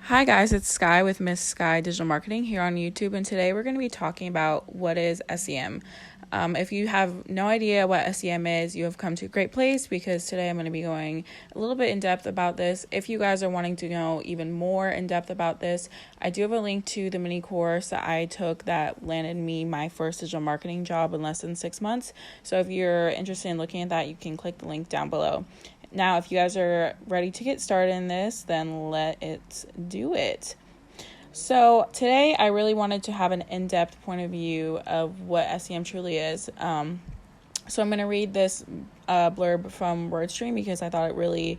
Hi guys, it's Skye with Miss Skye Digital Marketing here on YouTube, and today we're going to be talking about what is SEM. If you have no idea what SEM is, you have come to a great place because today I'm going to be going a little bit in depth about this. If you guys are wanting to know even more in depth about this, I do have a link to the mini course that I took that landed me my first digital marketing job in less than 6 months. So if you're interested in looking at that, you can click the link down below. Now, if you guys are ready to get started in this, then let's do it. So today I really wanted to have an in-depth point of view of what SEM truly is. So I'm going to read this blurb from WordStream because I thought it really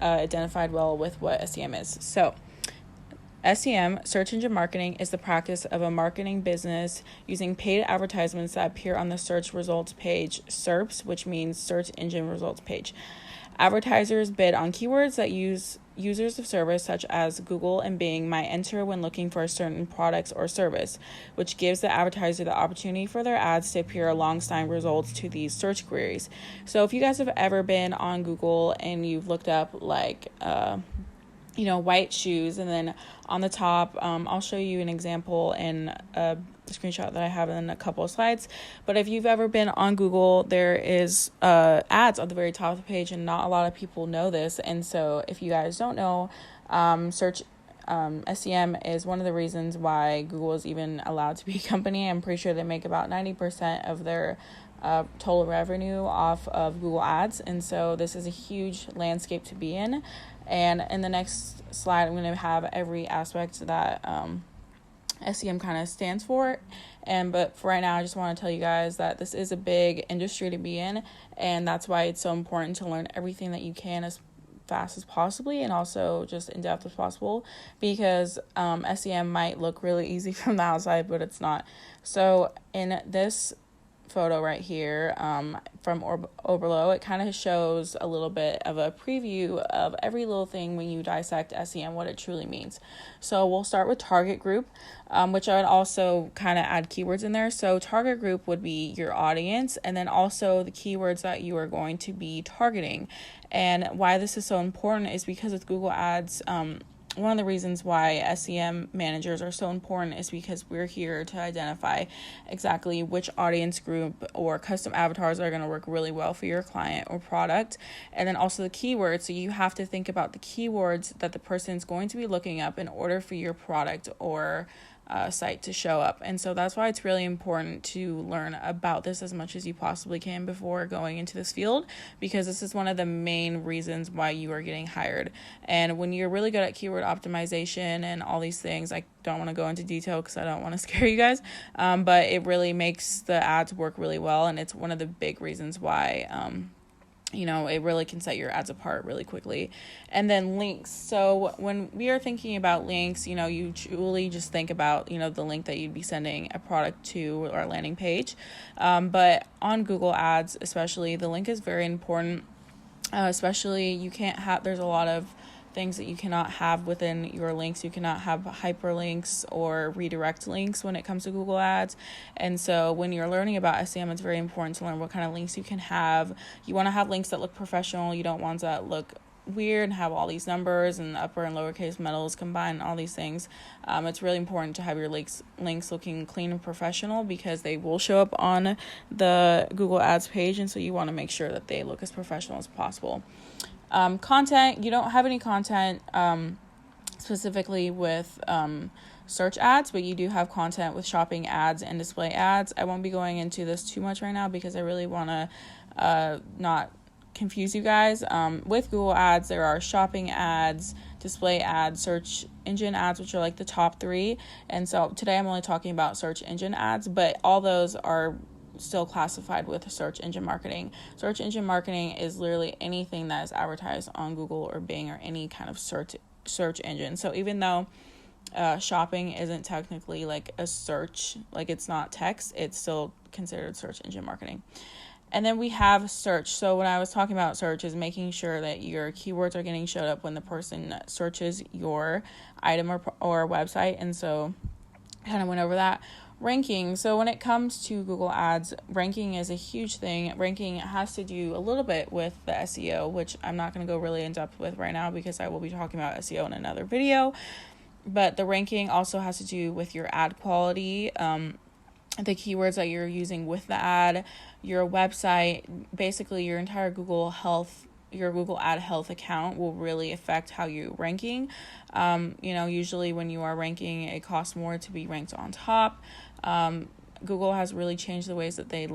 identified well with what SEM is. So SEM, search engine marketing, is the practice of a marketing business using paid advertisements that appear on the search results page, SERPs, which means search engine results page. Advertisers bid on keywords that users of service such as Google and Bing might enter when looking for a certain product or service, which gives the advertiser the opportunity for their ads to appear alongside results to these search queries. So if you guys have ever been on Google and you've looked up white shoes, and then on the top, I'll show you an example in a screenshot that I have in a couple of slides. But if you've ever been on Google, there is ads on the very top of the page, and not a lot of people know this. And so if you guys don't know, SEM is one of the reasons why Google is even allowed to be a company. I'm pretty sure they make about 90% of their total revenue off of Google Ads. And so this is a huge landscape to be in. And in the next slide, I'm going to have every aspect that SEM kind of stands for. But for right now, I just want to tell you guys that this is a big industry to be in, and that's why it's so important to learn everything that you can as fast as possibly, and also just in depth as possible, because SEM might look really easy from the outside, but it's not. So in this photo right here from Oberlo, it kind of shows a little bit of a preview of every little thing when you dissect SEM, what it truly means. So we'll start with target group, which I would also kind of add keywords in there. So target group would be your audience, and then also the keywords that you are going to be targeting. And why this is so important is because with Google Ads, one of the reasons why SEM managers are so important is because we're here to identify exactly which audience group or custom avatars are going to work really well for your client or product. And then also the keywords. So you have to think about the keywords that the person is going to be looking up in order for your product or site to show up. And so that's why it's really important to learn about this as much as you possibly can before going into this field, because this is one of the main reasons why you are getting hired. And when you're really good at keyword optimization and all these things, I don't want to go into detail because I don't want to scare you guys, but it really makes the ads work really well, and it's one of the big reasons why it really can set your ads apart really quickly. And then links. So when we are thinking about links, you truly just think about, the link that you'd be sending a product to or a landing page. But on Google Ads, especially, the link is very important. Especially there's a lot of things that you cannot have within your links. You cannot have hyperlinks or redirect links when it comes to Google Ads. And so when you're learning about SEM, it's very important to learn what kind of links you can have. You want to have links that look professional. You don't want that look weird and have all these numbers and upper and lowercase metals combined, all these things. It's really important to have your links looking clean and professional, because they will show up on the Google Ads page, and so you want to make sure that they look as professional as possible. Content, you don't have any content specifically with search ads, but you do have content with shopping ads and display ads. I won't be going into this too much right now because I really want to not confuse you guys. With Google Ads, there are shopping ads, display ads, search engine ads, which are like the top three. And so today I'm only talking about search engine ads, but all those are still classified with search engine marketing. Search engine marketing is literally anything that is advertised on Google or Bing or any kind of search engine. So even though shopping isn't technically like a search, like it's not text, it's still considered search engine marketing. And then we have search. So when I was talking about search, is making sure that your keywords are getting showed up when the person searches your item or website. And so I kind of went over that. Ranking. So when it comes to Google Ads, ranking is a huge thing. Ranking has to do a little bit with the SEO, which I'm not going to go really in depth with right now because I will be talking about SEO in another video. But the ranking also has to do with your ad quality, the keywords that you're using with the ad, your website, basically your entire your Google Ad Health account will really affect how you're ranking. Usually when you are ranking, it costs more to be ranked on top. Google has really changed the ways that they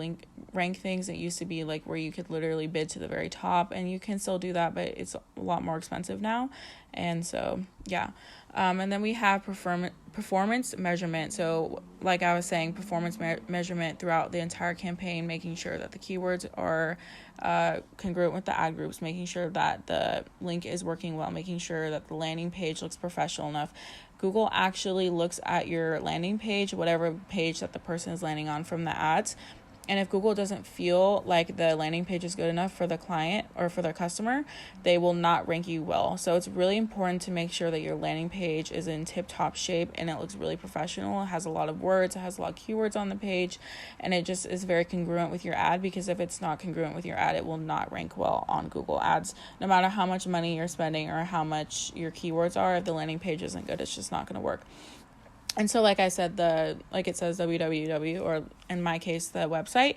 rank things. It used to be like where you could literally bid to the very top, and you can still do that, but it's a lot more expensive now. And so, yeah. And then we have performance measurement. So like I was saying, performance measurement throughout the entire campaign, making sure that the keywords are congruent with the ad groups, making sure that the link is working well, making sure that the landing page looks professional enough. Google actually looks at your landing page, whatever page that the person is landing on from the ads. And if Google doesn't feel like the landing page is good enough for the client or for their customer, they will not rank you well. So it's really important to make sure that your landing page is in tip-top shape and it looks really professional. It has a lot of words, it has a lot of keywords on the page, and it just is very congruent with your ad, because if it's not congruent with your ad, it will not rank well on Google Ads. No matter how much money you're spending or how much your keywords are, if the landing page isn't good, it's just not going to work. And so, like I said, like it says www, or in my case, the website,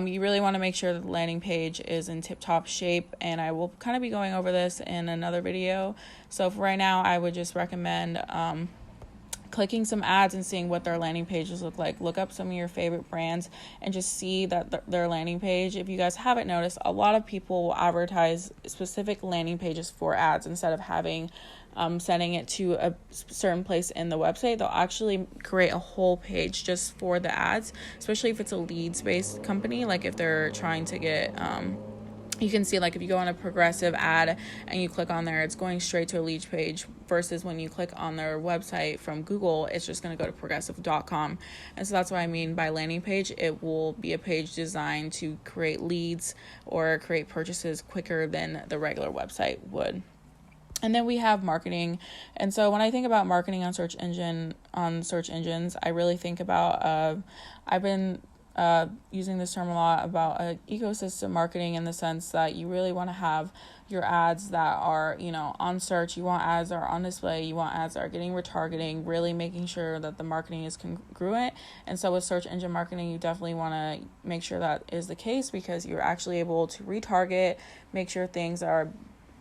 you really want to make sure that the landing page is in tip-top shape, and I will kind of be going over this in another video. So for right now, I would just recommend clicking some ads and seeing what their landing pages look like. Look up some of your favorite brands and just see that their landing page. If you guys haven't noticed, a lot of people will advertise specific landing pages for ads instead of having sending it to a certain place in the website. They'll actually create a whole page just for the ads, especially if it's a leads-based company. Like if they're trying to get you can see, like, if you go on a Progressive ad and you click on there, it's going straight to a lead page, versus when you click on their website from Google, it's just going to go to progressive.com. And so that's what I mean by landing page. It will be a page designed to create leads or create purchases quicker than the regular website would. And then we have marketing. And so when I think about marketing on search engines, I really think about, I've been using this term a lot about ecosystem marketing, in the sense that you really want to have your ads that are, on search. You want ads that are on display. You want ads that are getting retargeting, really making sure that the marketing is congruent. And so with search engine marketing, you definitely want to make sure that is the case, because you're actually able to retarget, make sure things are,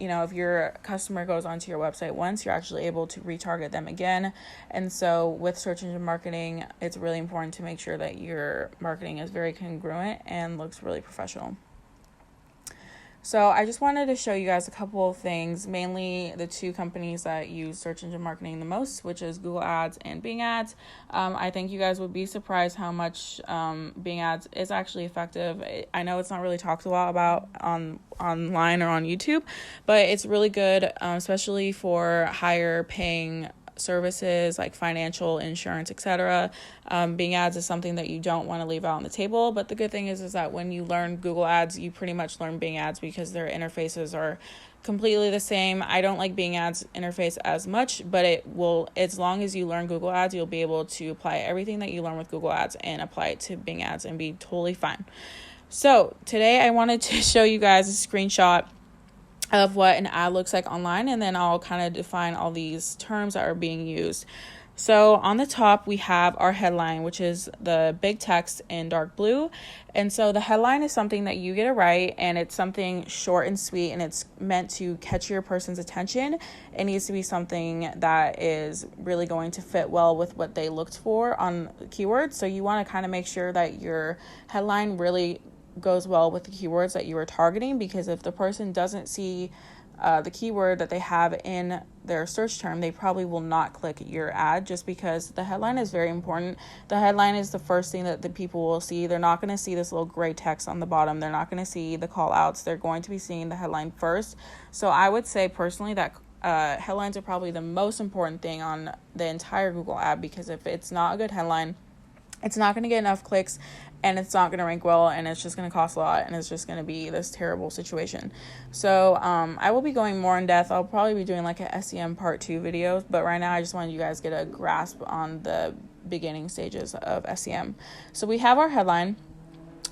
if your customer goes onto your website once, you're actually able to retarget them again. And so with search engine marketing, it's really important to make sure that your marketing is very congruent and looks really professional. So I just wanted to show you guys a couple of things, mainly the two companies that use search engine marketing the most, which is Google Ads and Bing Ads. I think you guys would be surprised how much Bing Ads is actually effective. I know it's not really talked a lot about online or on YouTube, but it's really good, especially for higher paying services like financial, insurance, etc. Bing Ads is something that you don't want to leave out on the table. But the good thing is that when you learn Google Ads, you pretty much learn Bing Ads, because their interfaces are completely the same. I don't like Bing Ads interface as much, but it will, as long as you learn Google Ads, you'll be able to apply everything that you learn with Google Ads and apply it to Bing Ads and be totally fine. So today I wanted to show you guys a screenshot of what an ad looks like online, and then I'll kind of define all these terms that are being used. So on the top, we have our headline, which is the big text in dark blue. And so the headline is something that you get to write, and it's something short and sweet, and it's meant to catch your person's attention. It needs to be something that is really going to fit well with what they looked for on keywords. So you want to kind of make sure that your headline really goes well with the keywords that you are targeting, because if the person doesn't see the keyword that they have in their search term, they probably will not click your ad, just because the headline is very important. The headline is the first thing that the people will see. They're not going to see this little gray text on the bottom. They're not going to see the call outs. They're going to be seeing the headline first. So I would say personally that headlines are probably the most important thing on the entire Google ad, because if it's not a good headline, it's not going to get enough clicks, and it's not going to rank well, and it's just going to cost a lot, and it's just going to be this terrible situation. So I will be going more in depth. I'll probably be doing like a SEM part 2 videos, but right now I just wanted you guys to get a grasp on the beginning stages of SEM. So we have our headline,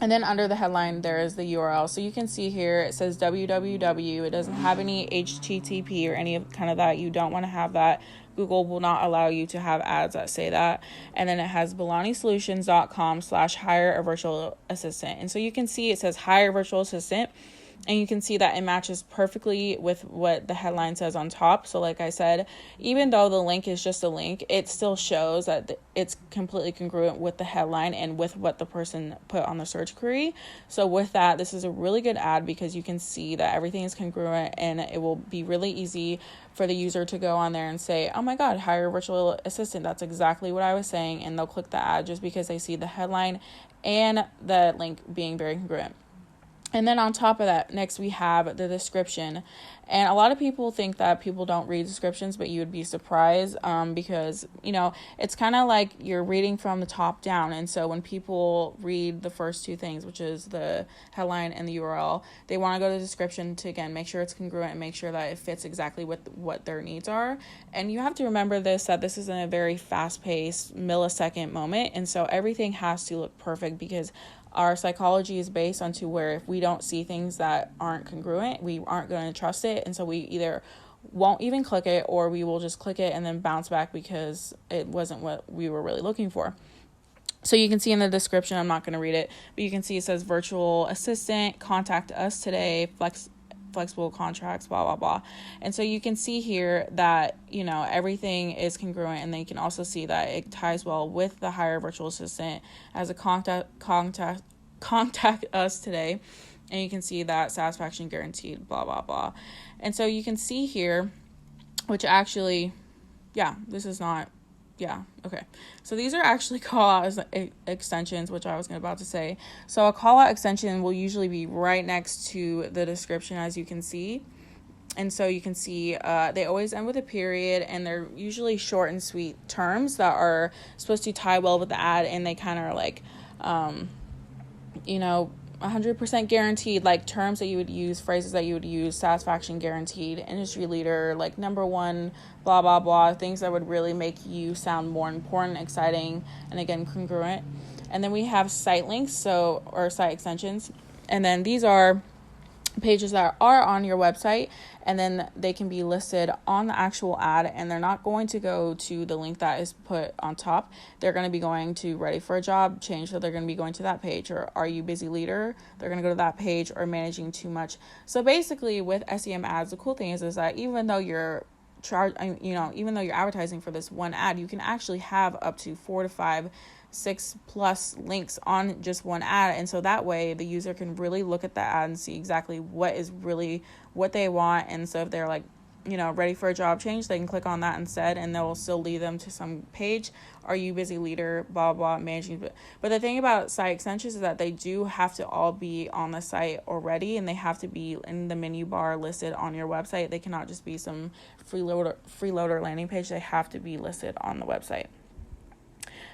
and then under the headline there is the URL. So you can see here it says www. It doesn't have any HTTP or any kind of that. You don't want to have that. Google will not allow you to have ads that say that. And then it has BelaniSolutions.com/hire a virtual assistant. And so you can see it says hire virtual assistant. And you can see that it matches perfectly with what the headline says on top. So like I said, even though the link is just a link, it still shows that it's completely congruent with the headline and with what the person put on the search query. So with that, this is a really good ad because you can see that everything is congruent, and it will be really easy for the user to go on there and say, oh my God, hire a virtual assistant. That's exactly what I was saying. And they'll click the ad just because they see the headline and the link being very congruent. And then on top of that, next we have the description. And a lot of people think that people don't read descriptions, but you would be surprised because, it's kind of like you're reading from the top down. And so when people read the first two things, which is the headline and the URL, they want to go to the description to, again, make sure it's congruent and make sure that it fits exactly what their needs are. And you have to remember that this is in a very fast-paced millisecond moment. And so everything has to look perfect because our psychology is based onto where if we don't see things that aren't congruent, we aren't going to trust it. And so we either won't even click it, or we will just click it and then bounce back because it wasn't what we were really looking for. So you can see in the description, I'm not going to read it, but you can see it says virtual assistant, contact us today, flexible contracts, blah, blah, blah. And so you can see here that, everything is congruent, and then you can also see that it ties well with the hire virtual assistant as a contact us today. And you can see that satisfaction guaranteed, blah, blah, blah. And so you can see here, which actually, this is not, okay. So these are actually call out extensions, which I was about to say. So a call out extension will usually be right next to the description, as you can see. And so you can see they always end with a period, and they're usually short and sweet terms that are supposed to tie well with the ad, and they kind of are like, 100% guaranteed, like terms that you would use, phrases that you would use, satisfaction guaranteed, industry leader, like number one, blah, blah, blah, things that would really make you sound more important, exciting, and again, congruent. And then we have site links, or site extensions. And then these are pages that are on your website, and then they can be listed on the actual ad, and they're not going to go to the link that is put on top. They're going to be going to ready for a job change, so they're going to be going to that page, or are you busy leader, they're going to go to that page, or managing too much. So basically with SEM ads, the cool thing is that even though you're advertising for this one ad, you can actually have up to 4 to 5, 6+ links on just one ad. And so that way the user can really look at the ad and see exactly what they want. And so if they're like, ready for a job change, they can click on that instead, and they'll still lead them to some page. Are you busy leader, blah, blah, managing. But the thing about site extensions is that they do have to all be on the site already, and they have to be in the menu bar listed on your website. They cannot just be some freeloader landing page. They have to be listed on the website.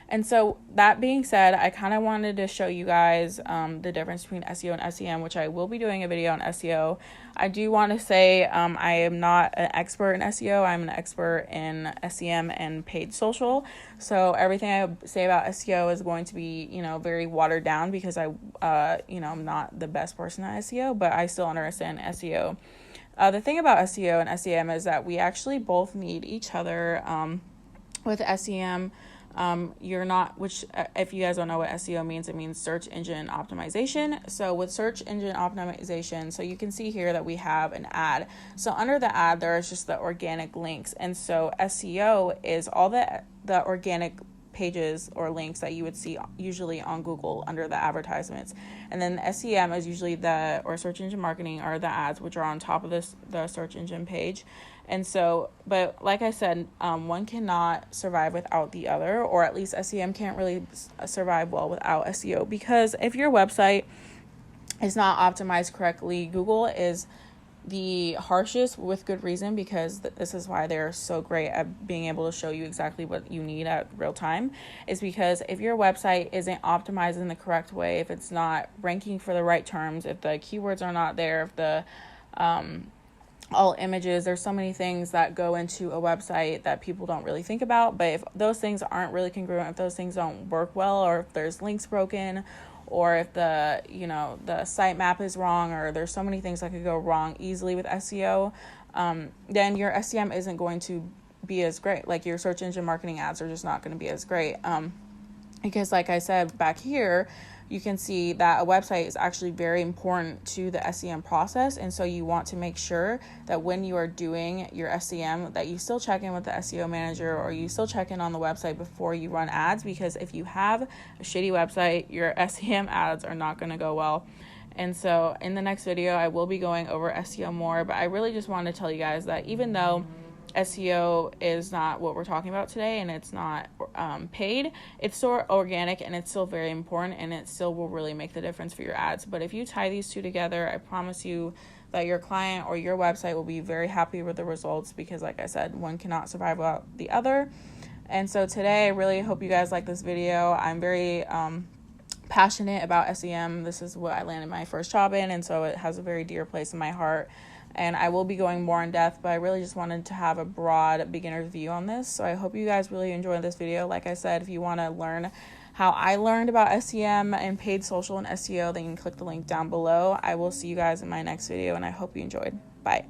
And so that being said, I kind of wanted to show you guys the difference between SEO and SEM, which I will be doing a video on SEO. I do want to say I am not an expert in SEO. I'm an expert in SEM and paid social. So everything I say about SEO is going to be, very watered down because I'm not the best person at SEO, but I still understand SEO. The thing about SEO and SEM is that we actually both need each other. With SEM, if you guys don't know what SEO means, it means search engine optimization. So with search engine optimization, so you can see here that we have an ad. So under the ad, there is just the organic links. And so SEO is all the organic pages or links that you would see usually on Google under the advertisements. And then SEM is usually search engine marketing are the ads, which are on top of the search engine page. And so, but like I said, one cannot survive without the other, or at least SEM can't really survive well without SEO, because if your website is not optimized correctly, Google is the harshest, with good reason, because this is why they're so great at being able to show you exactly what you need at real time, is because if your website isn't optimized in the correct way, if it's not ranking for the right terms, if the keywords are not there, if the all images, there's so many things that go into a website that people don't really think about. But if those things aren't really congruent, if those things don't work well, or if there's links broken, or if the site map is wrong, or there's so many things that could go wrong easily with SEO, then your SEM isn't going to be as great. Like your search engine marketing ads are just not going to be as great. Because like I said back here, you can see that a website is actually very important to the SEM process. And so you want to make sure that when you are doing your SEM, that you still check in with the SEO manager, or you still check in on the website before you run ads, because if you have a shitty website, your SEM ads are not going to go well. And so in the next video, I will be going over SEO more, but I really just want to tell you guys that even though SEO is not what we're talking about today, and it's not paid, it's still organic, and it's still very important, and it still will really make the difference for your ads. But if you tie these two together, I promise you that your client or your website will be very happy with the results, because like I said, one cannot survive without the other. And so today, I really hope you guys like this video. I'm very passionate about SEM. This is what I landed my first job in, and so it has a very dear place in my heart. And I will be going more in depth, but I really just wanted to have a broad beginner's view on this. So I hope you guys really enjoyed this video. Like I said, if you want to learn how I learned about SEM and paid social and SEO, then you can click the link down below. I will see you guys in my next video, and I hope you enjoyed. Bye.